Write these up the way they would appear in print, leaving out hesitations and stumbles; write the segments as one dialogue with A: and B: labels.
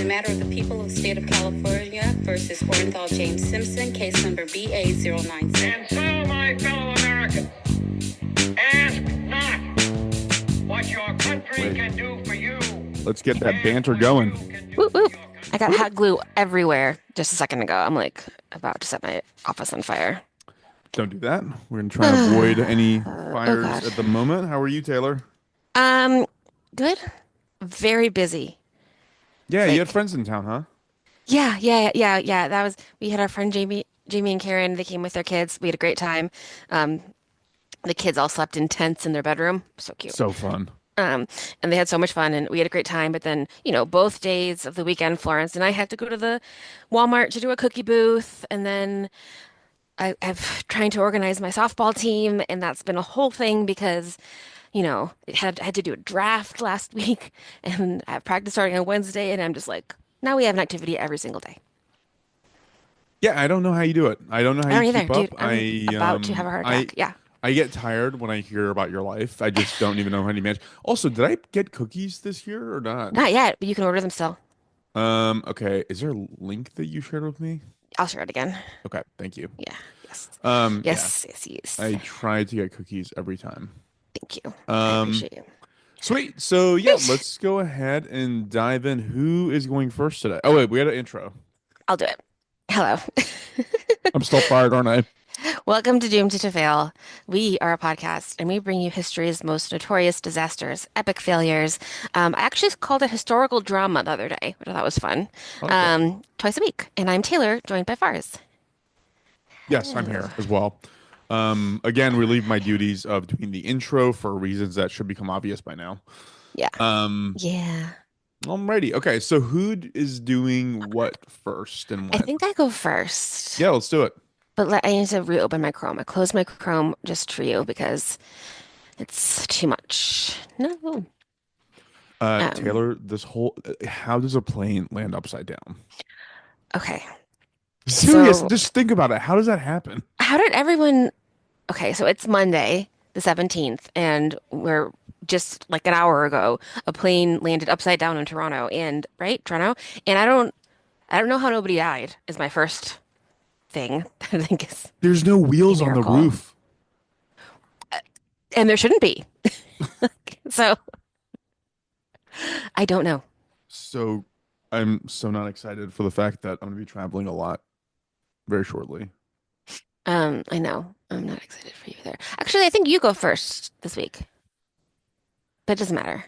A: matter of the people of the state of California versus Orenthal James Simpson, case number BA096.
B: And so, my fellow Americans, ask not what your country can do for you.
C: Let's get that banter going.
D: Whoop, whoop. I got hot glue everywhere just a second ago. I'm like about to set my office on fire.
C: Don't do that. We're going to try and avoid any fires at the moment. How are you, Taylor?
D: Good. Very busy.
C: Yeah, you had friends in town, huh?
D: Yeah. We had our friend Jamie and Karen. They came with their kids. We had a great time. The kids all slept in tents in their bedroom. So cute.
C: So fun.
D: And they had so much fun and we had a great time. But then, both days of the weekend, Florence and I had to go to the Walmart to do a cookie booth. And then I've trying to organize my softball team. And that's been a whole thing because, it had to do a draft last week. And I have practice starting on Wednesday. And I'm just like, now we have an activity every single day.
C: Yeah, I don't know how you do it. I don't know how you keep up.
D: Dude, I'm about to have a heart attack. Yeah.
C: I get tired when I hear about your life. I just don't even know how you manage. Also, did I get cookies this year or not?
D: Not yet, but you can order them still.
C: Okay. Is there a link that you shared with me?
D: I'll share it again.
C: Okay, thank you.
D: Yeah. Yes. Yes.
C: I try to get cookies every time.
D: Thank you. I appreciate you.
C: Sweet. So yeah, let's go ahead and dive in. Who is going first today? Oh wait, we had an intro.
D: I'll do it. Hello.
C: I'm still fired, aren't I?
D: Welcome to Doomed to Fail. We are a podcast, and we bring you history's most notorious disasters, epic failures. I actually called it historical drama the other day, which I thought was fun. Okay. Twice a week. And I'm Taylor, joined by Fars.
C: Yes, I'm here as well. Again, relieve my duties of doing the intro for reasons that should become obvious by now.
D: Yeah. Yeah.
C: Alrighty. Okay, so who is doing what first and when?
D: I think I go first.
C: Yeah, let's do it.
D: But I need to reopen my Chrome. I closed my Chrome just for you because it's too much. No.
C: Taylor, how does a plane land upside down?
D: Okay.
C: Serious, just think about it. How does that happen?
D: How did okay, so it's Monday, the 17th, and we're just like an hour ago, a plane landed upside down in Toronto, Toronto, and I don't know how nobody died is my first thing. I think is
C: there's no wheels on the roof,
D: and there shouldn't be. So I don't know.
C: So I'm so not excited for the fact that I'm going to be traveling a lot very shortly.
D: I know. I'm not excited for you either. Actually, I think you go first this week. But it doesn't matter.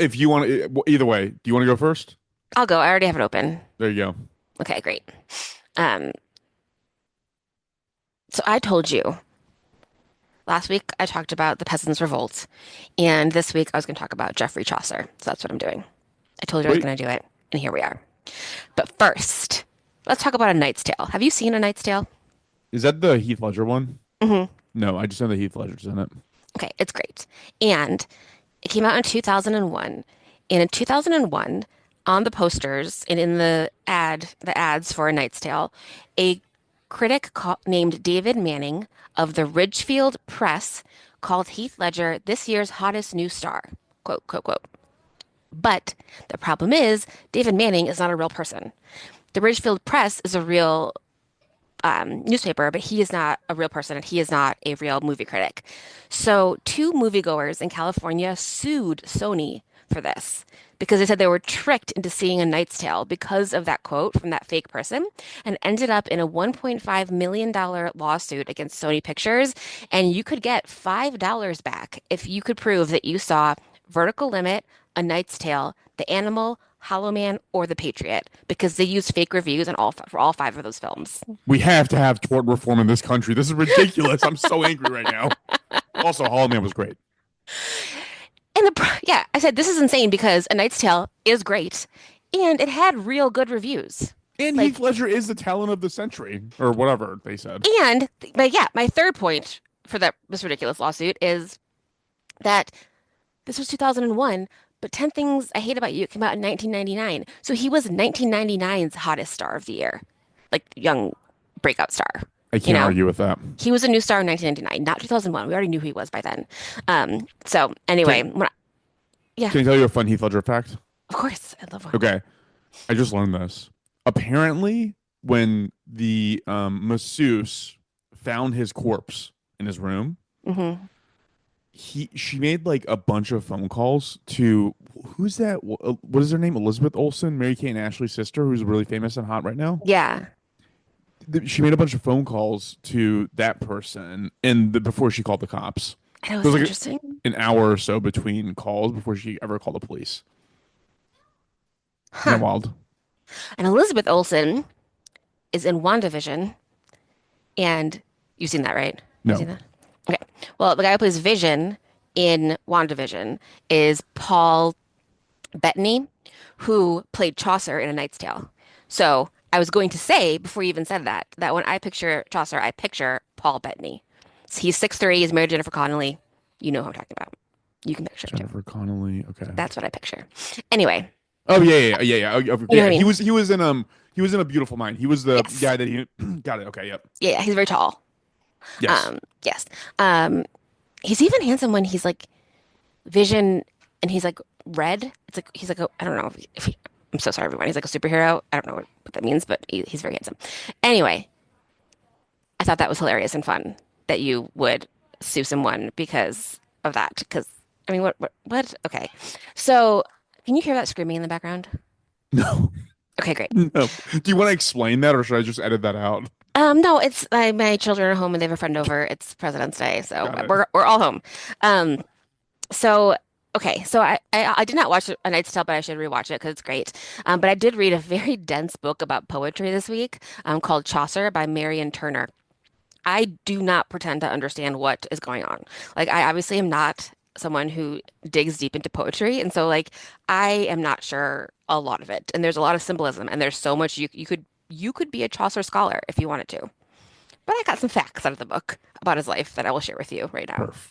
C: If you want to, either way, do you want to go first?
D: I'll go. I already have it open.
C: There you go.
D: Okay, great. So I told you last week I talked about the Peasants' Revolt, and this week I was going to talk about Geoffrey Chaucer. So that's what I'm doing. I told you I was going to do it, and here we are. But first, let's talk about A Knight's Tale. Have you seen A Knight's Tale?
C: Is that the Heath Ledger one?
D: Mm-hmm.
C: No, I just know the Heath Ledger's in it.
D: Okay, it's great. And it came out in 2001. And in 2001, on the posters and in the ads for A Knight's Tale, a critic named David Manning of the Ridgefield Press called Heath Ledger this year's hottest new star. Quote, quote, quote. But the problem is, David Manning is not a real person. The Ridgefield Press is a real newspaper, but he is not a real person and he is not a real movie critic. So 2 moviegoers in California sued Sony for this because they said they were tricked into seeing A Knight's Tale because of that quote from that fake person and ended up in a $1.5 million lawsuit against Sony Pictures. And you could get $5 back if you could prove that you saw Vertical Limit, A Knight's Tale, The Animal, Hollow Man, or The Patriot, because they used fake reviews for all 5 of those films.
C: We have to have tort reform in this country. This is ridiculous. I'm so angry right now. Also, Hollow Man was great.
D: And I said this is insane because A Knight's Tale is great, and it had real good reviews.
C: And Heath Ledger is the talent of the century, or whatever they said.
D: And my third point for this ridiculous lawsuit is that this was 2001. But 10 Things I Hate About You came out in 1999. So he was 1999's hottest star of the year. Like, young breakout star.
C: I can't argue with that.
D: He was a new star in 1999, not 2001. We already knew who he was by then. So, anyway.
C: Can I tell you a fun Heath Ledger fact?
D: Of course, I love wine.
C: Okay, I just learned this. Apparently, when the masseuse found his corpse in his room,
D: Hmm.
C: she made like a bunch of phone calls to who's that? What is her name? Elizabeth Olsen, Mary Kate and Ashley's sister, who's really famous and hot right now.
D: Yeah,
C: She made a bunch of phone calls to that person, and before she called the cops,
D: I know
C: there
D: it's
C: was like
D: interesting.
C: an hour or so between calls before she ever called the police. Isn't that
D: Huh.
C: wild?
D: And Elizabeth Olsen is in WandaVision, and you've seen that, right? You've
C: No.
D: seen that? Okay. Well, the guy who plays Vision in WandaVision is Paul Bettany, who played Chaucer in A Knight's Tale. So I was going to say, before you even said that, that when I picture Chaucer, I picture Paul Bettany. So he's 6'3", he's married to Jennifer Connelly. You know who I'm talking about. You can picture him too.
C: Jennifer Connelly. Okay.
D: That's what I picture. Anyway,
C: Oh yeah.
D: you know what
C: Yeah,
D: I mean?
C: he was in A Beautiful Mind. He was the
D: Yes.
C: guy that he got it. Okay, yep.
D: Yeah, he's very tall.
C: Yes.
D: Yes. Um, he's even handsome when he's like Vision and he's like red. It's like he's like a, I don't know if he, I'm so sorry everyone. He's like a superhero. I don't know what that means, but he's very handsome. Anyway, I thought that was hilarious and fun that you would sue someone because of that. Because I mean, what? Okay, so can you hear that screaming in the background?
C: No.
D: Okay, great.
C: No. Do you want to explain that or should I just edit that out?
D: No, it's my children are home and they have a friend over. It's President's Day, so
C: Got it.
D: we're all home. Um, so okay, so I did not watch A Knight's Tale, but I should rewatch it because it's great. But I did read a very dense book about poetry this week, called Chaucer by Marion Turner. I do not pretend to understand what is going on. Like I obviously am not someone who digs deep into poetry, and so like I am not sure a lot of it. And there's a lot of symbolism, and there's so much you could be a Chaucer scholar if you wanted to. But I got some facts out of the book about his life that I will share with you right now.
C: Perf.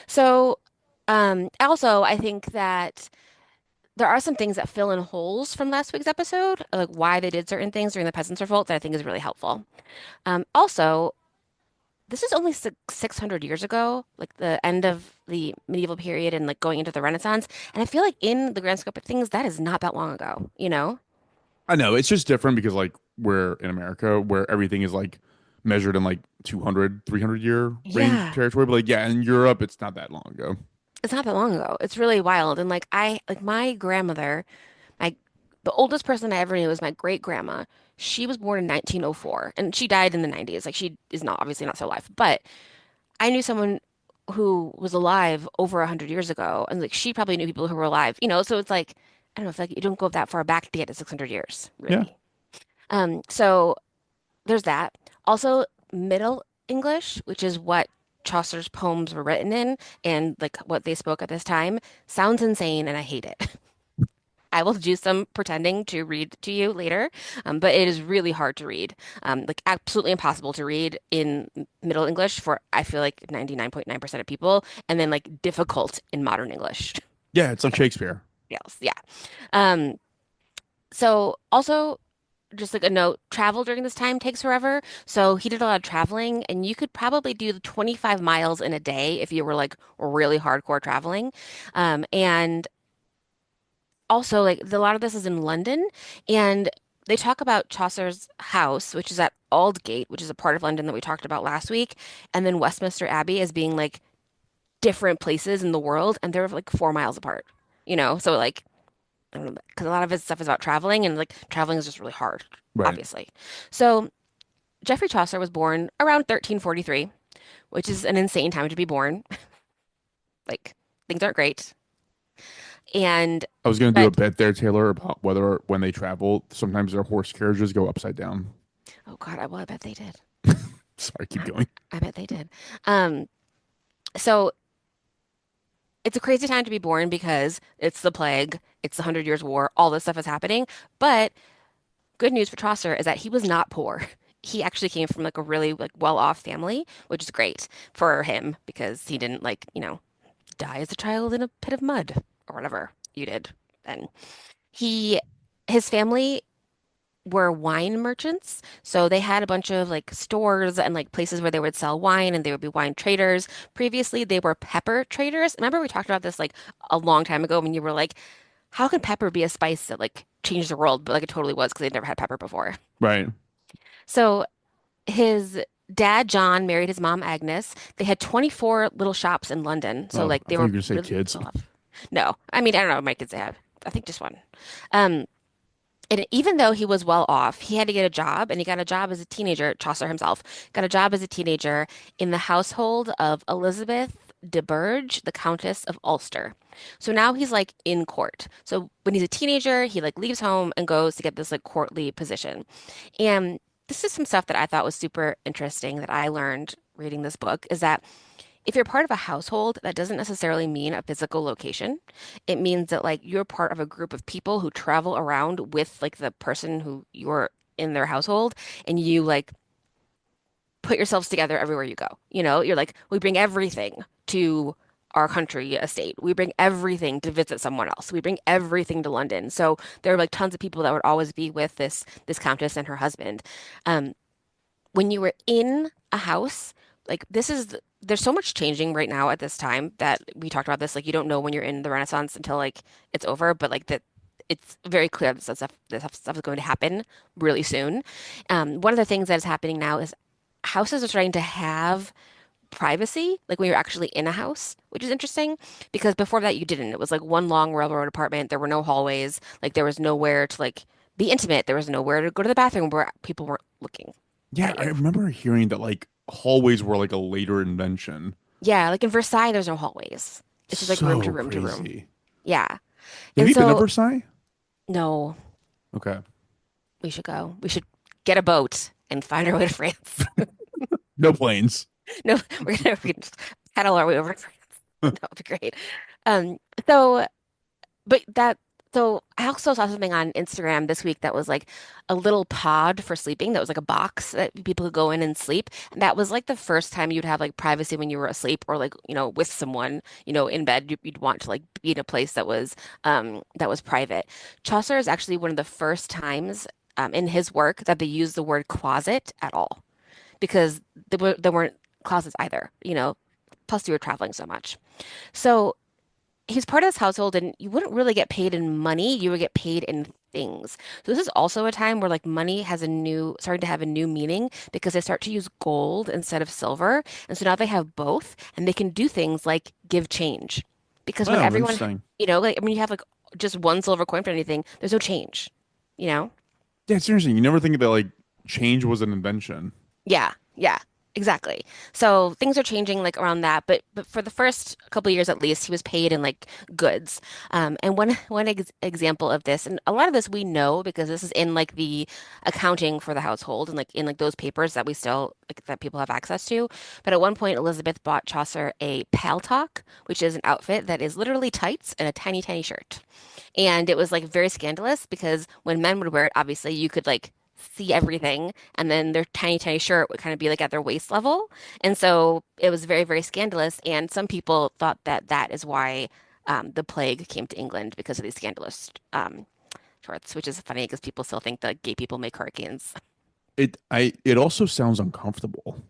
D: So, also, I think that there are some things that fill in holes from last week's episode, like why they did certain things during the Peasants' Revolt, that I think is really helpful. Also, this is only 600 years ago, like the end of the medieval period and like going into the Renaissance. And I feel like in the grand scope of things, that is not that long ago, you know?
C: I know it's just different because like we're in America where everything is like measured in like 200, 300 year range
D: Yeah.
C: territory. But like, yeah, in Europe, it's not that long ago.
D: It's not that long ago. It's really wild. And like like my grandmother, my the oldest person I ever knew was my great grandma. She was born in 1904 and she died in the 90s. Like she is not obviously not so alive, but I knew someone who was alive over 100 years ago, and like she probably knew people who were alive, you know. So it's like I don't know, if like you don't go that far back to get to 600 years,
C: Yeah.
D: really. So there's that. Also, Middle English, which is what Chaucer's poems were written in, and like what they spoke at this time, sounds insane, and I hate it. I will do some pretending to read to you later, but it is really hard to read. Like absolutely impossible to read in Middle English for I feel like 99.9% of people, and then like difficult in modern English.
C: Yeah, it's like Shakespeare.
D: Yes, yeah. Um, so also just like a note, travel during this time takes forever. So he did a lot of traveling, and you could probably do the 25 miles in a day if you were like really hardcore traveling. And also like a lot of this is in London, and they talk about Chaucer's house, which is at Aldgate, which is a part of London that we talked about last week, and then Westminster Abbey as being like different places in the world, and they're like 4 miles apart, you know? So like I don't know, because a lot of his stuff is about traveling, and like traveling is just really hard,
C: Right.
D: obviously. So Geoffrey Chaucer was born around 1343, which is an insane time to be born. Like things aren't great. And
C: I was gonna do a
D: but
C: bit there, Taylor, about whether when they travel, sometimes their horse carriages go upside down.
D: oh God, I bet they did.
C: Sorry, keep going.
D: I bet they did. Um, so it's a crazy time to be born because it's the plague, it's the Hundred Years' War, all this stuff is happening. But good news for Chaucer is that he was not poor. He actually came from like a really like well-off family, which is great for him because he didn't like, die as a child in a pit of mud or whatever you did. And he his family were wine merchants. So they had a bunch of like stores and like places where they would sell wine and they would be wine traders. Previously, they were pepper traders. Remember we talked about this like a long time ago when you were like, how can pepper be a spice that like changed the world? But like it totally was because they'd never had pepper before.
C: Right.
D: So his dad, John, married his mom, Agnes. They had 24 little shops in London. So
C: Oh,
D: like
C: I
D: they
C: thought you
D: were
C: were gonna say
D: really
C: kids.
D: well off. No, I mean, I don't know. My kids have, I think just one. Um, and even though he was well off, he had to get a job, and he got a job as a teenager. Chaucer himself got a job as a teenager in the household of Elizabeth de Burgh, the Countess of Ulster. So now he's like in court. So when he's a teenager, he like leaves home and goes to get this like courtly position. And this is some stuff that I thought was super interesting that I learned reading this book is that if you're part of a household, that doesn't necessarily mean a physical location. It means that like you're part of a group of people who travel around with like the person who you're in their household and you like put yourselves together everywhere you go. You know, you're like, we bring everything to our country estate. We bring everything to visit someone else. We bring everything to London. So there are like tons of people that would always be with this countess and her husband. Um, when you were in a house, like there's so much changing right now at this time that we talked about this. Like you don't know when you're in the Renaissance until like it's over, but like that it's very clear that stuff is going to happen really soon. One of the things that is happening now is houses are starting to have privacy, like when you're actually in a house, which is interesting because before that you didn't. It was like one long railroad apartment. There were no hallways. Like there was nowhere to like be intimate. There was nowhere to go to the bathroom where people weren't looking
C: Yeah,
D: at
C: I
D: you.
C: remember hearing that like hallways were like a later invention.
D: Yeah, like in Versailles, there's no hallways. It's just like room to
C: So
D: room to room.
C: crazy.
D: Yeah.
C: Have
D: And
C: you been to
D: so,
C: Versailles?
D: no,
C: Okay.
D: we should go. We should get a boat and find our way to France.
C: No planes.
D: No, we can just paddle our way over to France. That would be great. Um, so But that, so I also saw something on Instagram this week that was like a little pod for sleeping. That was like a box that people could go in and sleep. And that was like the first time you'd have like privacy when you were asleep or like, with someone, in bed. You'd want to like be in a place that was private. Chaucer is actually one of the first times in his work that they use the word closet at all because there weren't closets either, plus you were traveling so much. So he's part of this household and you wouldn't really get paid in money, you would get paid in things. So this is also a time where like money has starting to have a new meaning because they start to use gold instead of silver. And so now they have both and they can do things like give change. Because when
C: Oh,
D: everyone,
C: interesting.
D: like I mean you have like just one silver coin for anything, there's no change, you know?
C: Yeah, it's interesting. You never think that like change was an invention.
D: Yeah, yeah, exactly. So things are changing like around that, but for the first couple of years at least, he was paid in like goods. And one example of this, and a lot of this we know because this is in like the accounting for the household and like in like those papers that we still like that people have access to. But at one point, Elizabeth bought Chaucer a paltock, which is an outfit that is literally tights and a tiny, tiny shirt. And it was like very scandalous because when men would wear it, obviously you could like see everything and then their tiny tiny shirt would kind of be like at their waist level and so it was very very scandalous and some people thought that that is why the plague came to England because of these scandalous shorts, which is funny because people still think that gay people make hurricanes.
C: It also sounds uncomfortable.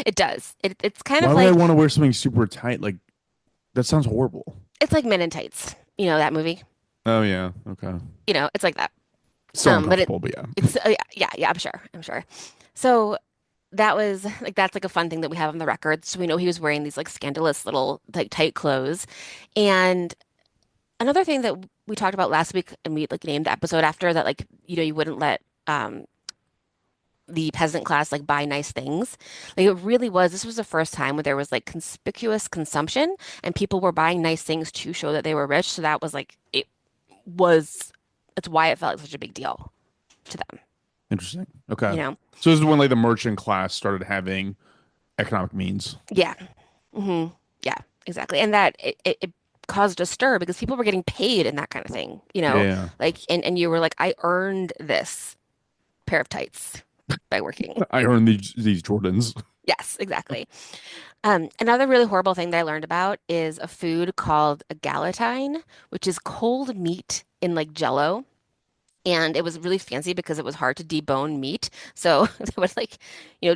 D: It does. It's kind
C: Why
D: of
C: would I
D: like
C: want to wear something super tight? Like that sounds horrible.
D: it's like Men in Tights, that movie.
C: Oh yeah, okay.
D: It's like that.
C: Still
D: But
C: uncomfortable, but yeah.
D: yeah, I'm sure. So that was like that's like a fun thing that we have on the record. So we know he was wearing these like scandalous little like tight clothes. And another thing that we talked about last week and we like named the episode after that like you wouldn't let the peasant class like buy nice things. Like it really was this was the first time where there was like conspicuous consumption and people were buying nice things to show that they were rich. So that was like was it's why it felt like such a big deal to them,
C: Interesting. Okay.
D: you know?
C: So this is when like the merchant class started having economic means.
D: Yeah. Yeah, exactly. And that it caused a stir because people were getting paid and that kind of thing,
C: Yeah.
D: like and you were like, I earned this pair of tights by working.
C: I earned these Jordans.
D: Yes, exactly. Another really horrible thing that I learned about is a food called a galantine, which is cold meat in like jello. And it was really fancy because it was hard to debone meat. So they would like,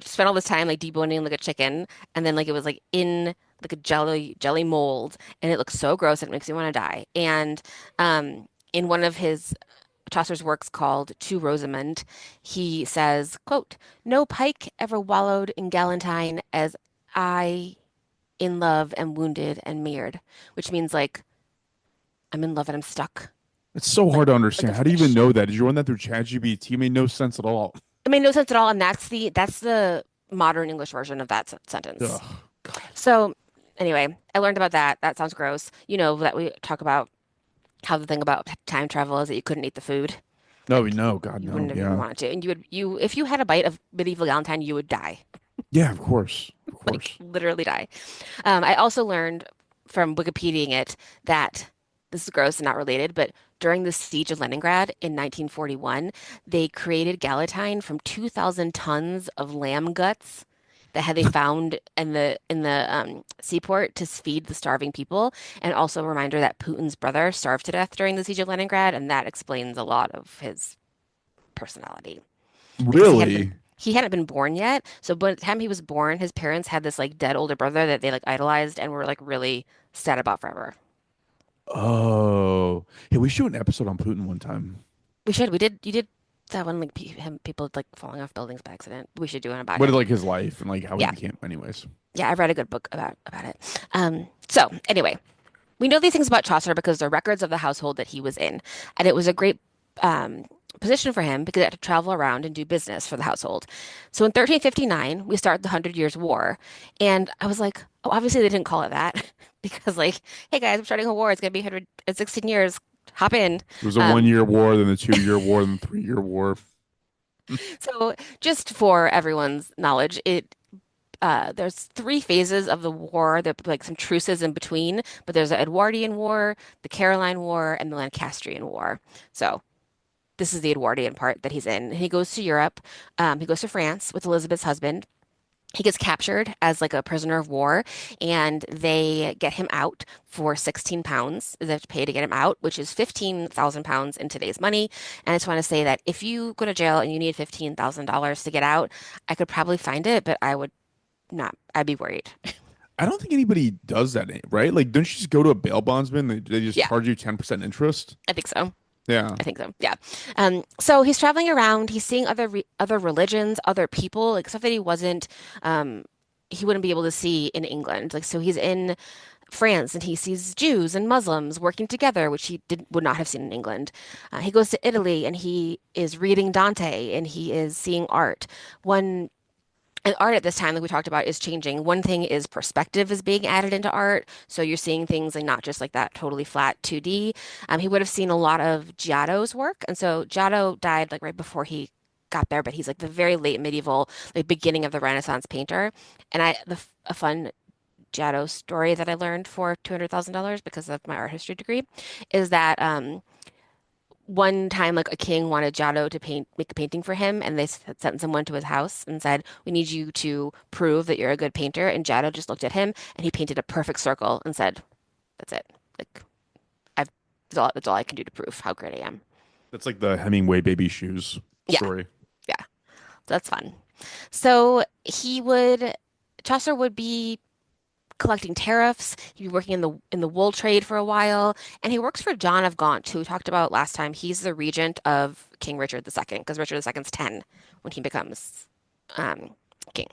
D: spend all this time like deboning like a chicken, and then like it was like in like a jelly mold, and it looks so gross and it makes me want to die. And In one of his Chaucer's works called To Rosamond, he says, quote, "No pike ever wallowed in galantine as I in love am wounded and meared," which means like I'm in love and I'm stuck
C: It's so
D: like
C: hard to
D: like a
C: understand. How do you even
D: fish.
C: know that? Did you run that through ChatGPT? It made no sense at all.
D: It made no sense at all, and that's the modern English version of that sentence.
C: Ugh, God.
D: So anyway, I learned about that. That sounds gross. You know that we talk about how the thing about time travel is that you couldn't eat the food.
C: No,
D: Like
C: no, God,
D: you
C: no.
D: wouldn't have even
C: Yeah.
D: wanted to. And you if you had a bite of medieval Galentine, you would die.
C: Yeah, of course. Of
D: Like
C: course.
D: literally die. I also learned from Wikipediaing it that this is gross and not related, but during the siege of Leningrad in 1941, they created galatine from 2,000 tons of lamb guts that had they found in the seaport to feed the starving people, and also a reminder that Putin's brother starved to death during the siege of Leningrad, and that explains a lot of his personality because
C: Really?
D: he hadn't been born yet. So by the time he was born, his parents had this like dead older brother that they like idolized and were like really sad about forever.
C: Oh. Hey, we should do an episode on Putin one time.
D: We should. We did. You did that one like people like falling off buildings by accident. We should do one about
C: What is
D: him.
C: like his life and like how he
D: Yeah,
C: became anyways.
D: yeah. I read a good book about it. So anyway, we know these things about Chaucer because they're records of the household that he was in, and it was a great um, position for him because he had to travel around and do business for the household. So in 1359, we start the Hundred Years' War, and I was like, oh, obviously they didn't call it that because like, hey guys, we're starting a war. It's gonna be 116 years. Hop in.
C: It was a one
D: Um,
C: year war, then the 2 year war, then the 3 year war.
D: so just for everyone's knowledge, it there's three phases of the war. There like some truces in between, but there's the Edwardian War, the Caroline War, and the Lancastrian War. So this is the Edwardian part that he's in. He goes to Europe. He goes to France with Elizabeth's husband. He gets captured as like a prisoner of war, and they get him out for 16 pounds. They have to pay to get him out, which is 15,000 pounds in today's money. And I just want to say that if you go to jail and you need $15,000 to get out, I could probably find it, but I would not. I'd be worried.
C: I don't think anybody does that, right? Like, don't you just go to a bail bondsman? They just
D: Yeah,
C: charge you 10% interest?
D: I think so.
C: Yeah.
D: I think so. Yeah. So he's traveling around. He's seeing other religions, other people, like stuff that um, he wouldn't be able to see in England. Like so, he's in France and he sees Jews and Muslims working together, which would not have seen in England. He goes to Italy and he is reading Dante and he is seeing art. One And art at this time, like we talked about, is changing. One thing is perspective is being added into art. So you're seeing things like not just like that totally flat 2D. He would have seen a lot of Giotto's work. And so Giotto died like right before he got there, but he's like the very late medieval, like beginning of the Renaissance painter. And a fun Giotto story that I learned for $200,000 because of my art history degree is that one time like a king wanted Giotto to make a painting for him and they sent someone to his house and said, we need you to prove that you're a good painter. And Giotto just looked at him and he painted a perfect circle and said, that's it. Like I've that's all I can do to prove how great I am.
C: That's like the Hemingway baby shoes
D: Yeah,
C: story.
D: yeah. That's fun. So Chaucer would be collecting tariffs. He'd be working in the wool trade for a while, and he works for John of Gaunt, who we talked about last time. He's the regent of King Richard II, because Richard II's 10 when he becomes um, king.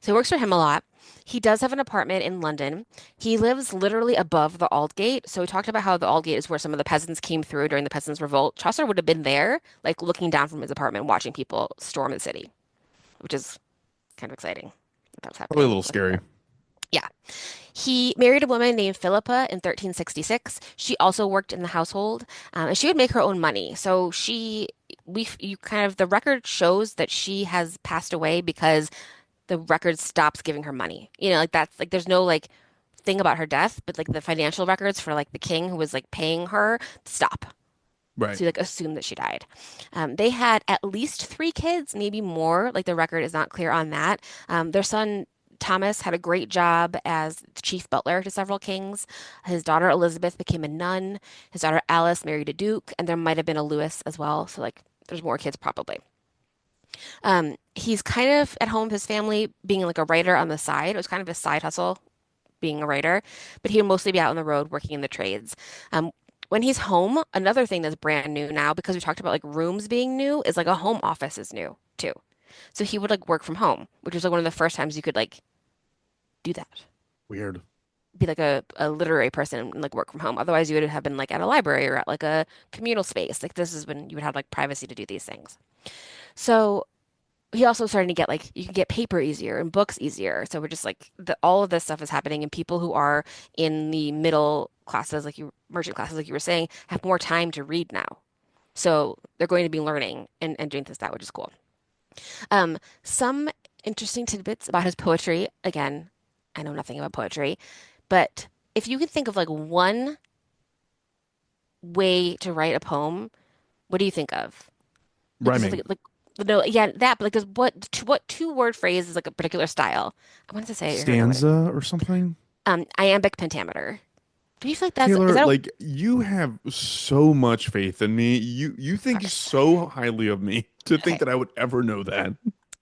D: So he works for him a lot. He does have an apartment in London. He lives literally above the Aldgate. So we talked about how the Aldgate is where some of the peasants came through during the peasants' revolt. Chaucer would have been there, like looking down from his apartment, watching people storm the city, which is kind of exciting that was
C: Probably a
D: happening.
C: little scary.
D: Yeah. He married a woman named Philippa in 1366. She also worked in the household, and she would make her own money. So you kind of, the record shows that she has passed away because the record stops giving her money. You know, like that's like, there's no like thing about her death, but like the financial records for like the king who was like paying her stop.
C: Right.
D: So you like assume that she died. They had at least three kids, maybe more. Like the record is not clear on that. Their son Thomas had a great job as chief butler to several kings. His daughter Elizabeth became a nun. His daughter Alice married a duke, and there might have been a Louis as well. So like there's more kids probably. He's kind of at home with his family being like a writer on the side. It was kind of a side hustle being a writer, but he would mostly be out on the road working in the trades. Um, When he's home, another thing that's brand new now, because we talked about like rooms being new, is like a home office is new too. So he would like work from home, which was like one of the first times you could like do that.
C: Weird.
D: Be like a literary person and like work from home. Otherwise, you would have been like at a library or at like a communal space. Like this is when you would have like privacy to do these things. So he also started to get like you can get paper easier and books easier. So we're just like all of this stuff is happening, and people who are in the middle classes, like you merchant classes, like you were saying, have more time to read now. So they're going to be learning and doing this that, which is cool. Some interesting tidbits about his poetry. Again, I know nothing about poetry, but if you could think of like one way to write a poem, what do you think of? Like, is it
C: Rhyming.
D: like no, yeah, that, but like, does what two-word phrase is like a particular style? I wanted to say it earlier.
C: Stanza or something?
D: Iambic pentameter. Do you feel like is
C: Taylor,
D: that
C: like you have so much faith in me. You think
D: okay?
C: so highly of me to think
D: Okay.
C: that I would ever know that.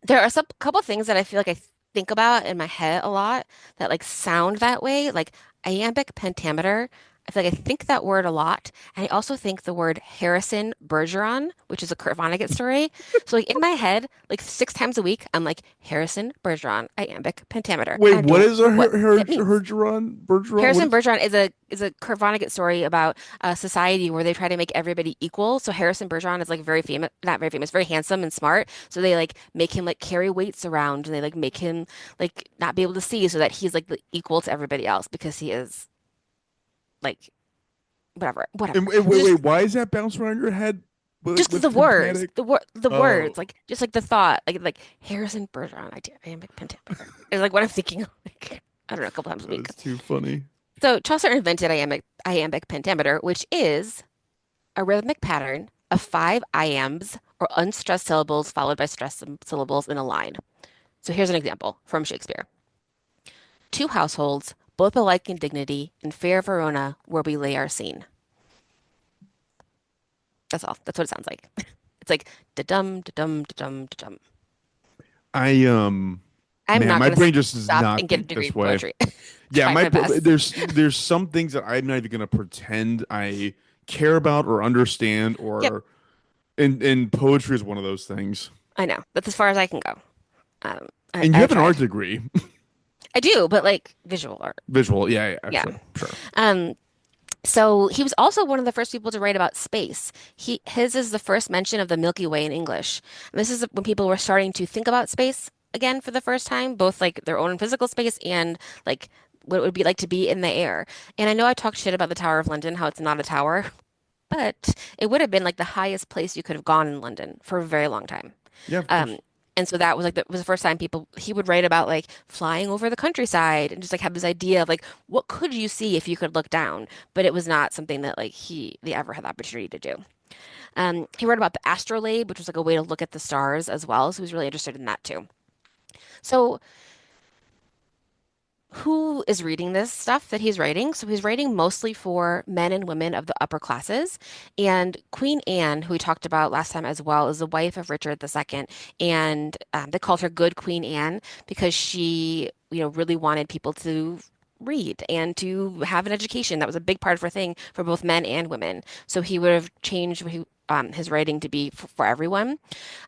D: There are some couple things that I feel like I think about in my head a lot that like sound that way, like iambic pentameter. I feel like I think that word a lot, and I also think the word Harrison Bergeron, which is a Kurt Vonnegut story. So like in my head, like 6 times a week, I'm like Harrison Bergeron, iambic pentameter.
C: Wait,
D: I
C: what
D: don't
C: is a
D: know what it means.
C: Bergeron? What
D: Harrison
C: is
D: Bergeron is a Kurt Vonnegut story about a society where they try to make everybody equal. So Harrison Bergeron is like very famous, not very famous, very handsome and smart. So they like make him like carry weights around, and they like make him like not be able to see so that he's like the equal to everybody else because he is like whatever.
C: wait, why is that bouncing around your head
D: Just
C: with
D: the words,
C: tympanic?
D: the
C: Oh,
D: words, like just like the thought, like Harrison Bergeron, I am like pentameter. It's like what I'm thinking of, like I don't know, a couple times a
C: that
D: week.
C: is too funny.
D: So Chaucer invented iambic pentameter, which is a rhythmic pattern of five iambs or unstressed syllables followed by stressed syllables in a line. So here's an example from Shakespeare. Two households, both alike in dignity, in fair Verona, where we lay our scene. That's all. That's what it sounds like. It's like da-dum, da-dum, da-dum, da-dum.
C: I
D: I'm
C: man,
D: not
C: my
D: going to
C: brain just does
D: stop
C: not
D: and get a
C: think
D: degree
C: this
D: in
C: way.
D: poetry.
C: Yeah,
D: Trying my best.
C: there's some things that I'm not even gonna pretend I care about or understand
D: Yep,
C: or and poetry is one of those things.
D: I know. That's as far as I can go. Um,
C: And you
D: I've
C: have an art
D: tried.
C: degree.
D: I do, but like visual art.
C: Visual, yeah,
D: Yeah.
C: actually, sure.
D: Um, So he was also one of the first people to write about space. His is the first mention of the Milky Way in English. And this is when people were starting to think about space again for the first time, both like their own physical space and like what it would be like to be in the air. And I know I talked shit about the Tower of London, how it's not a tower, but it would have been like the highest place you could have gone in London for a very long time.
C: Yeah, of
D: Um,
C: course.
D: and so that was like was the first time he would write about like flying over the countryside and just like have this idea of like what could you see if you could look down, but it was not something that like they ever had the opportunity to do. He wrote about the astrolabe, which was like a way to look at the stars as well, so he was really interested in that too. So who is reading this stuff that he's writing? So he's writing mostly for men and women of the upper classes. And Queen Anne, who we talked about last time as well, is the wife of Richard II. And they called her Good Queen Anne because she, really wanted people to read and to have an education. That was a big part of her thing for both men and women. So he would have changed his writing to be for everyone.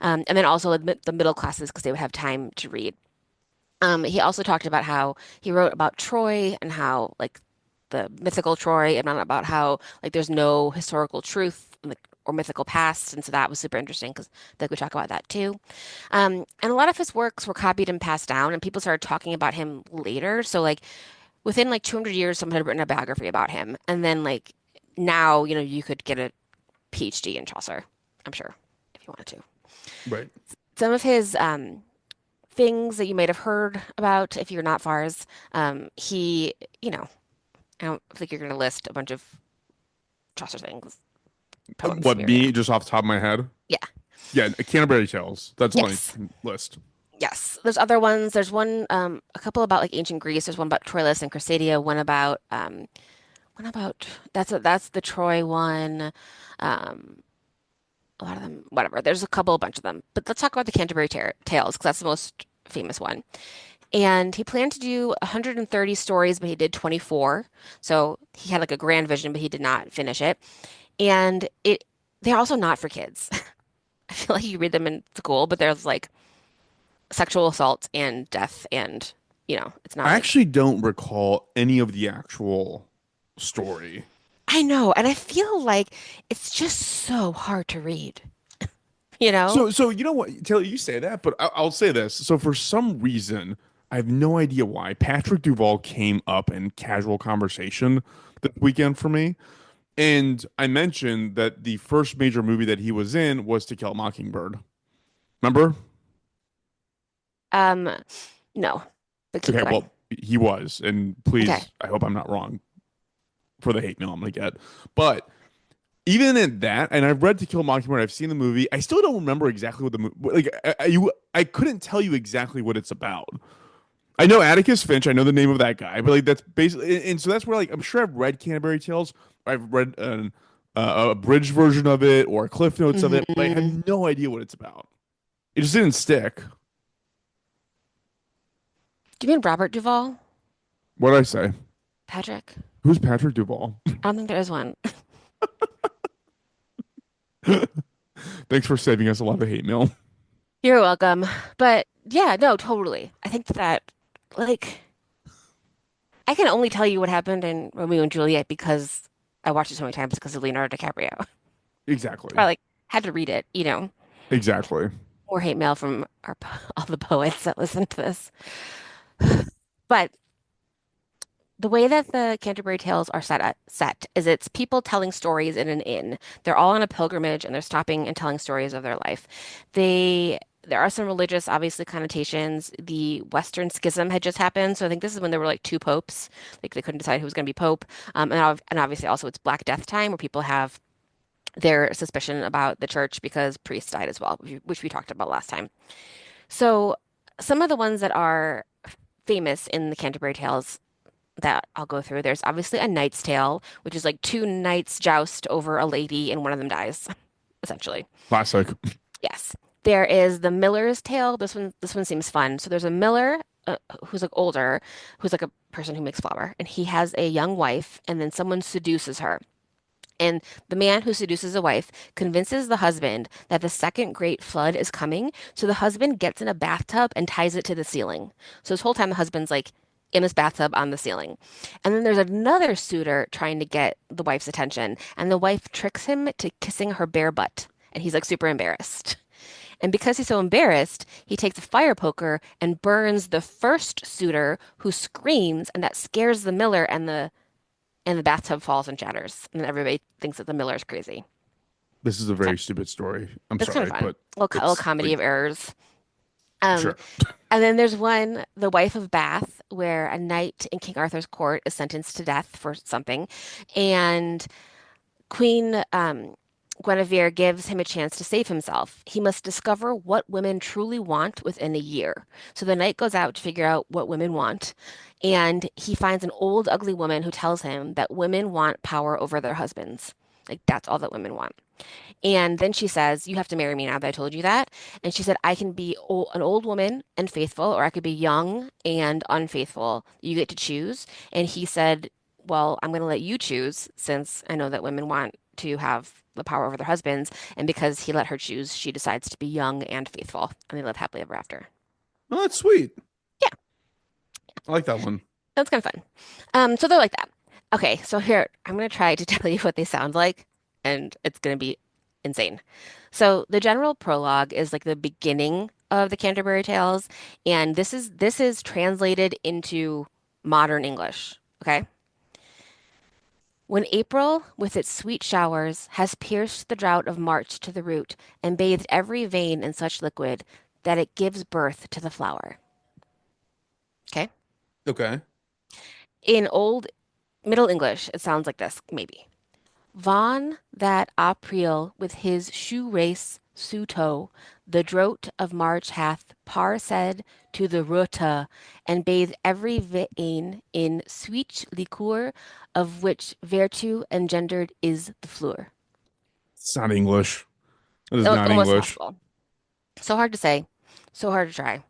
D: And then also the middle classes because they would have time to read. He also talked about how he wrote about Troy and how like the mythical Troy and not about how like there's no historical truth like, or mythical past, and so that was super interesting because they could talk about that too. And a lot of his works were copied and passed down, and people started talking about him later. So like within like 200 years, someone had written a biography about him, and then like now you could get a PhD in Chaucer, I'm sure, if you wanted to.
C: Right.
D: Some of his things that you might have heard about if you're not FARS. He, I don't think you're going to list a bunch of Chaucer things, poems,
C: What,
D: here right
C: me
D: now.
C: just off the top of my head?
D: Yeah.
C: Yeah, Canterbury Tales. That's all I
D: Yes.
C: can list.
D: Yes. There's other ones. There's one, a couple about like ancient Greece. There's one about Troilus and Cressidia. One about that's the Troy one. Um, a lot of them, whatever. There's a bunch of them. But let's talk about the Canterbury Tales because that's the most famous one. And he planned to do 130 stories, but he did 24. So he had like a grand vision, but he did not finish it. And they're also not for kids. I feel like you read them in school, but there's like sexual assault and death and it's not
C: I
D: like
C: actually don't recall any of the actual story.
D: I know, and I feel like it's just so hard to read, you know?
C: So you know what, Taylor, you say that, but I'll say this. So for some reason, I have no idea why Patrick Duvall came up in casual conversation this weekend for me. And I mentioned that the first major movie that he was in was To Kill a Mockingbird. Remember?
D: Um, no, but keep
C: Okay,
D: going.
C: well, he was. And
D: Okay.
C: please, I hope I'm not wrong for the hate mail I'm gonna get. But even in that, and I've read To Kill a Mockingbird, I've seen the movie. I still don't remember exactly what the movie like. I couldn't tell you exactly what it's about. I know Atticus Finch. I know the name of that guy, but like that's basically, and so that's where like I'm sure I've read Canterbury Tales. I've read a abridged version of it or cliff notes of it, but I
D: Hmm.
C: have no idea what it's about. It just didn't stick.
D: Do you mean Robert Duvall?
C: What did I say?
D: Patrick?
C: Who's Patrick Duvall?
D: I don't think there is one.
C: Thanks for saving us a lot of hate mail.
D: You're welcome. But yeah, no, totally. I think that like I can only tell you what happened in Romeo and Juliet because I watched it so many times because of Leonardo DiCaprio.
C: Exactly.
D: I like had to read it.
C: Exactly.
D: More hate mail from all the poets that listen to this. But the way that the Canterbury Tales are set is it's people telling stories in an inn. They're all on a pilgrimage and they're stopping and telling stories of their life. There are some religious, obviously, connotations. The Western Schism had just happened, so I think this is when there were like two popes. Like they couldn't decide who was going to be pope. And obviously also it's Black Death time where people have their suspicion about the church because priests died as well, which we talked about last time. So some of the ones that are famous in the Canterbury Tales that I'll go through. There's obviously a knight's tale, which is like two knights joust over a lady and one of them dies, essentially.
C: Classic.
D: Yes. There is the miller's tale. This one seems fun. So there's a miller who's like older, who's like a person who makes flour, and he has a young wife, and then someone seduces her. And the man who seduces the wife convinces the husband that the second great flood is coming. So the husband gets in a bathtub and ties it to the ceiling. So this whole time the husband's like in this bathtub on the ceiling. And then there's another suitor trying to get the wife's attention. And the wife tricks him to kissing her bare butt. And he's like super embarrassed. And because he's so embarrassed, he takes a fire poker and burns the first suitor who screams, and that scares the miller and the bathtub falls and shatters, and everybody thinks that the Miller is crazy.
C: This is a
D: It's kind
C: very stupid story. I'm
D: it's kind of
C: sorry,
D: fun.
C: but
D: A little
C: it's
D: comedy
C: like
D: of errors. Um,
C: sure.
D: and then there's one, The Wife of Bath, where a knight in King Arthur's court is sentenced to death for something, and Queen Guinevere gives him a chance to save himself. He must discover what women truly want within a year. So the knight goes out to figure out what women want, and he finds an old, ugly woman who tells him that women want power over their husbands. Like that's all that women want. And then she says, "You have to marry me now that I told you that." And she said, "I can be an old woman and faithful, or I could be young and unfaithful. You get to choose." And he said, "Well, I'm going to let you choose since I know that women want to have the power over their husbands." And because he let her choose, she decides to be young and faithful. And they live happily ever after.
C: Oh, that's sweet.
D: Yeah,
C: I like that one.
D: that's kind of fun. So they're like that. Okay, so here, I'm going to try to tell you what they sound like, and it's going to be insane. So the general prologue is like the beginning of the Canterbury Tales, and this is translated into modern English. Okay. When April, with its sweet showers, has pierced the drought of March to the root, and bathed every vein in such liquid that it gives birth to the flower. Okay.
C: Okay.
D: In Old Middle English, it sounds like this, maybe. Von that April with his shoe race suto, the drought of March hath par said to the ruta, and bathed every vein in sweet liquor, of which virtue engendered is the fleur.
C: It's not English. It is not
D: Almost
C: English.
D: impossible. So hard to say, so hard to try.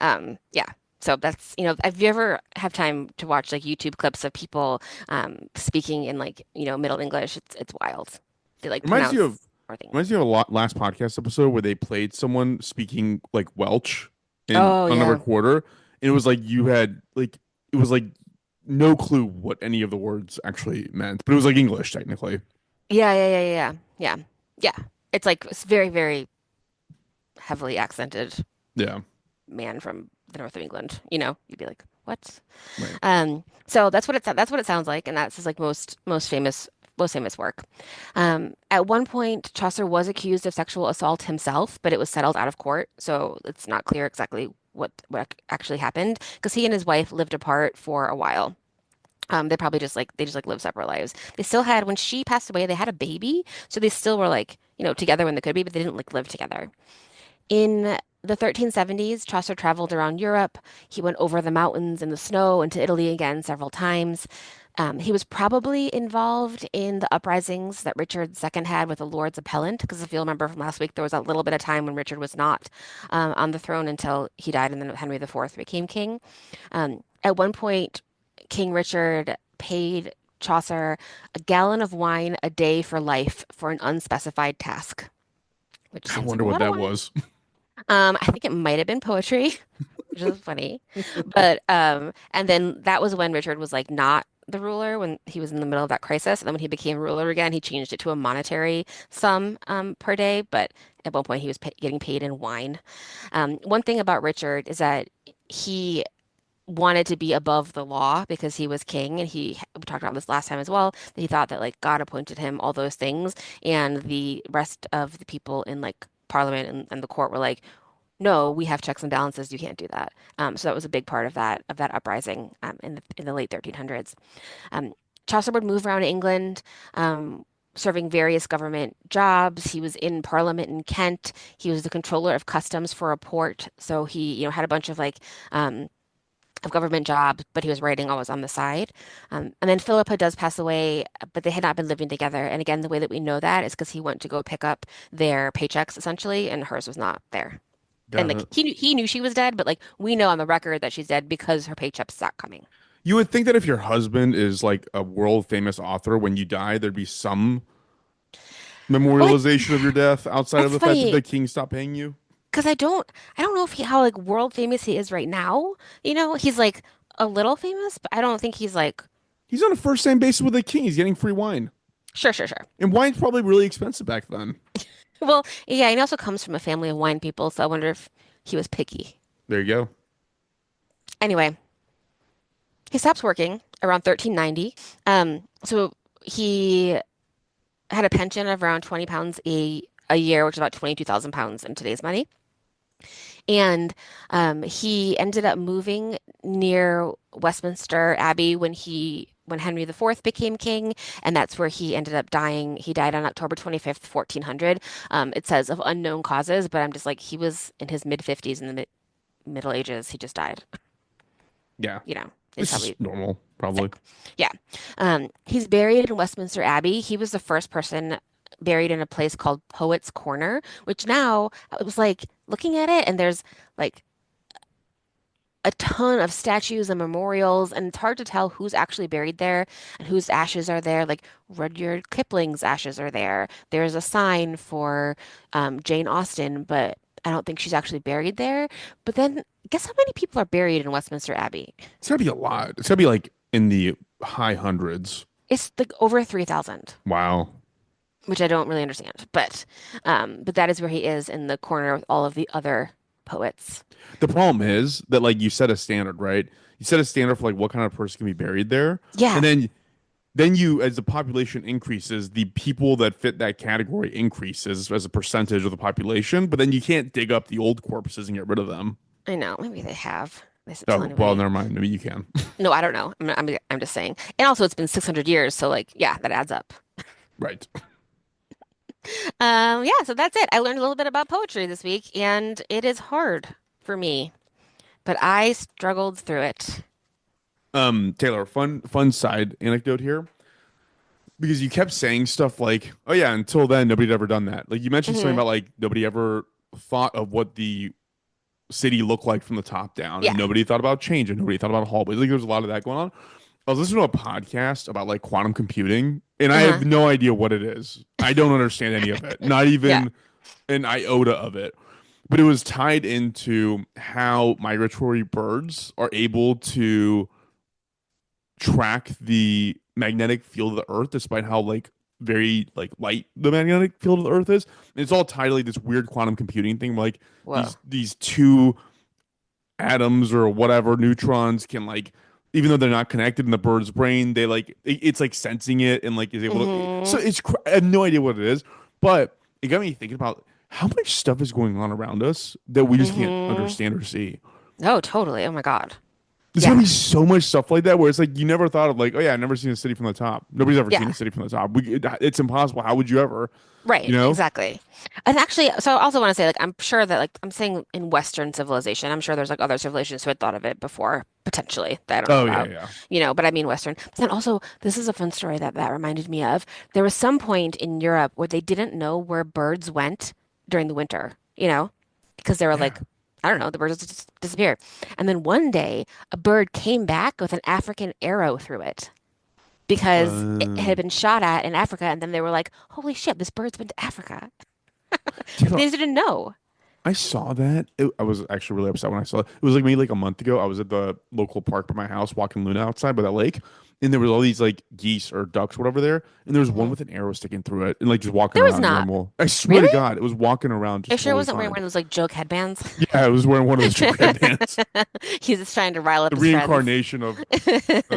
D: Yeah. So that's, if you ever have time to watch like YouTube clips of people speaking in like, Middle English, it's wild. They like
C: Reminds you of
D: pronounce everything.
C: reminds me of a lot last podcast episode where they played someone speaking like Welsh in
D: Oh
C: another
D: yeah.
C: quarter, and it was like you had like it was like no clue what any of the words actually meant, but it was like English technically.
D: Yeah, yeah, yeah, yeah, yeah. Yeah. It's like it's very, very heavily accented
C: Yeah,
D: man from the north of England. You'd be like, what?
C: right.
D: So that's what it sounds like, and that's his like most famous work. At one point, Chaucer was accused of sexual assault himself, but it was settled out of court, so it's not clear exactly what actually happened because he and his wife lived apart for a while. They just like lived separate lives. They still had when she passed away, they had a baby, so they still were like together when they could be, but they didn't like live together. In the 1370s, Chaucer traveled around Europe. He went over the mountains in the snow and to Italy again several times. He was probably involved in the uprisings that Richard II had with the Lords Appellant, because if you'll remember from last week, there was a little bit of time when Richard was not on the throne until he died, and then Henry IV became king. At one point, King Richard paid Chaucer a gallon of wine a day for life for an unspecified task, which
C: I
D: seems like
C: wonder
D: a
C: what
D: lot of
C: that
D: wine.
C: was.
D: I think it might have been poetry, which is funny. But and then that was when Richard was like not the ruler when he was in the middle of that crisis. And then when he became ruler again, he changed it to a monetary sum per day. But at one point, he was getting paid in wine. One thing about Richard is that he wanted to be above the law because he was king, and we talked about this last time as well, that he thought that like God appointed him all those things, and the rest of the people in like Parliament and the court were like, no, we have checks and balances. You can't do that. So that was a big part of that uprising in the late 1300s. Um, Chaucer would move around England, serving various government jobs. He was in Parliament in Kent. He was the controller of customs for a port. So he, had a bunch of like of government jobs, but he was writing always on the side. And then Philippa does pass away, but they had not been living together. And again, the way that we know that is because he went to go pick up their paychecks essentially, and hers was not there. And
C: Got
D: like
C: it.
D: he knew she was dead, but like we know on the record that she's dead because her paycheck's not coming.
C: You would think that if your husband is like a world famous author, when you die, there'd be some
D: Well,
C: memorialization of your death outside of
D: that's
C: the fact that
D: funny
C: the king stopped paying you.
D: because I don't know if how like world famous he is right now. He's like a little famous, but I don't think he's like
C: He's on a first name basis with the king. He's getting free wine.
D: sure, sure, sure.
C: And wine's probably really expensive back then.
D: Well, yeah, and he also comes from a family of wine people, so I wonder if he was picky.
C: There you go.
D: Anyway, he stops working around 1390. So he had a pension of around £20 a year, which is about 22,000 pounds in today's money. And he ended up moving near Westminster Abbey when Henry IV became king, and that's where he ended up dying. He died on October 25th, 1400. It says of unknown causes, but I'm just like he was in his mid 50s in the Middle Ages. He just died.
C: Yeah.
D: He's
C: This is
D: probably
C: normal, probably.
D: sick. Yeah. He's buried in Westminster Abbey. He was the first person buried in a place called Poets' Corner, which now I was like looking at it, and there's like a ton of statues and memorials, and it's hard to tell who's actually buried there and whose ashes are there. Like Rudyard Kipling's ashes are there. There's a sign for Jane Austen, but I don't think she's actually buried there. But then, guess how many people are buried in Westminster Abbey?
C: It's gotta be a lot. It's gotta be like in the high hundreds.
D: It's like over 3,000,
C: Wow.
D: which I don't really understand. But that is where he is in the corner with all of the other poets.
C: The problem is that like you set a standard, right? You set a standard for like what kind of person can be buried there.
D: Yeah,
C: And then you, as the population increases, the people that fit that category increases as a percentage of the population, but then you can't dig up the old corpses and get rid of them.
D: I know. Maybe they have. They should tell
C: Oh, well,
D: anybody.
C: never mind. Maybe you can.
D: No, I don't know. I'm just saying. And also, it's been 600 years, so like, yeah, that adds up.
C: Right.
D: Yeah, so that's it. I learned a little bit about poetry this week, and it is hard for me, but I struggled through it.
C: Taylor, fun side anecdote here. Because you kept saying stuff like, "Oh yeah, until then nobody had ever done that." Like you mentioned something
D: Hmm.
C: about like nobody ever thought of what the city look like from the top down, and
D: Yeah.
C: nobody thought about change, and nobody thought about hallways. Like there's a lot of that going on. I was listening to a podcast about like quantum computing, and I
D: Uh-huh.
C: have no idea what it is. I don't understand any of it, not
D: Yeah.
C: even an iota of it. But it was tied into how migratory birds are able to track the magnetic field of the Earth, despite how like very like light the magnetic field of the Earth is. And it's all tied to like this weird quantum computing thing, where, like
D: Whoa.
C: these two atoms or whatever neutrons can like, even though they're not connected in the bird's brain, they like it's like sensing it and like is able to. So
D: Hmm.
C: I have no idea what it is, but it got me thinking about how much stuff is going on around us that we just can't
D: Hmm.
C: understand or see.
D: Oh, totally. Oh my God.
C: There's gonna
D: Yeah.
C: be so much stuff like that where it's like you never thought of like, oh yeah, I've never seen a city from the top. Nobody's ever seen
D: Yeah.
C: a city from the top. It's impossible. How would you ever? You
D: Right,
C: know?
D: exactly. And actually, so I also want to say, like, I'm sure that, like, I'm saying in Western civilization, I'm sure there's like other civilizations who had thought of it before, potentially, that I don't know
C: Oh yeah,
D: about,
C: yeah.
D: but I mean Western. But then also, this is a fun story that reminded me of. There was some point in Europe where they didn't know where birds went during the winter, because they were
C: Yeah.
D: like, I don't know, the birds just disappeared. And then one day, a bird came back with an African arrow through it because it
C: Uh,
D: had been shot at in Africa, and then they were like, "Holy shit, this bird's been to Africa."
C: you know,
D: They didn't know.
C: I saw that. I was actually really upset when I saw it. It was like maybe like a month ago. I was at the local park by my house walking Luna outside by that lake, and there was all these like geese or ducks, whatever there, and there was one
D: Mhm.
C: with an arrow sticking through it, and like just walking
D: There was
C: around
D: not.
C: normal. I swear to
D: Really?
C: God, it was walking around
D: Are you
C: just
D: sure it
C: totally
D: wasn't wearing
C: fine.
D: one of those like joke headbands?
C: Yeah, I was wearing one of those joke headbands.
D: He's just trying to rile up
C: The
D: his friends.
C: reincarnation of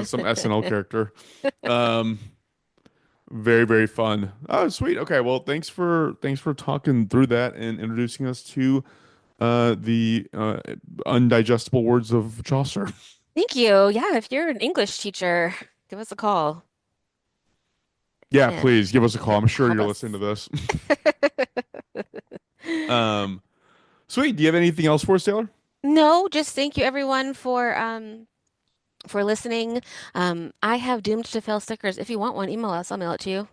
C: some SNL character. Um, Very, very fun. Oh, sweet. Okay, well, thanks for talking through that and introducing us to the undigestible words of Chaucer.
D: Thank you. Yeah, if you're an English teacher, give us a call
C: Yeah,
D: and
C: please give us a call. I'm sure
D: help
C: you're listening to
D: us.
C: this. Um, Sweet. Do you have anything else for us, Taylor?
D: No, just thank you everyone for listening. I have Doomed to Fail stickers. If you want one, email us. I'll mail it to you.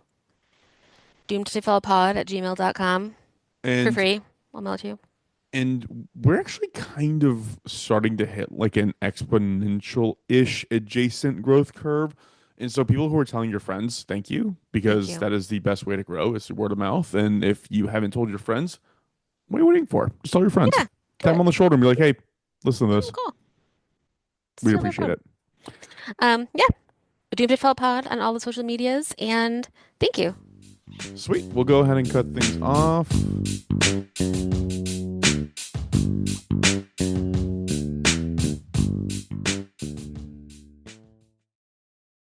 D: doomedtofailpod@gmail.com for
C: And
D: free. I'll mail it to you.
C: and we're actually kind of starting to hit like an exponential-ish adjacent growth curve. And so people who are telling your friends, thank you,
D: Thank
C: because
D: you.
C: that is the best way to grow is through word of mouth. And if you haven't told your friends, what are you waiting for? Just tell your friends.
D: Yeah, do
C: Tap them
D: it.
C: on the shoulder and be like, hey, listen to this.
D: Cool.
C: We'd
D: Super
C: appreciate
D: fun.
C: it.
D: Yeah. Doomed to Fail Pod on all the social medias, and thank you.
C: Sweet. We'll go ahead and cut things off.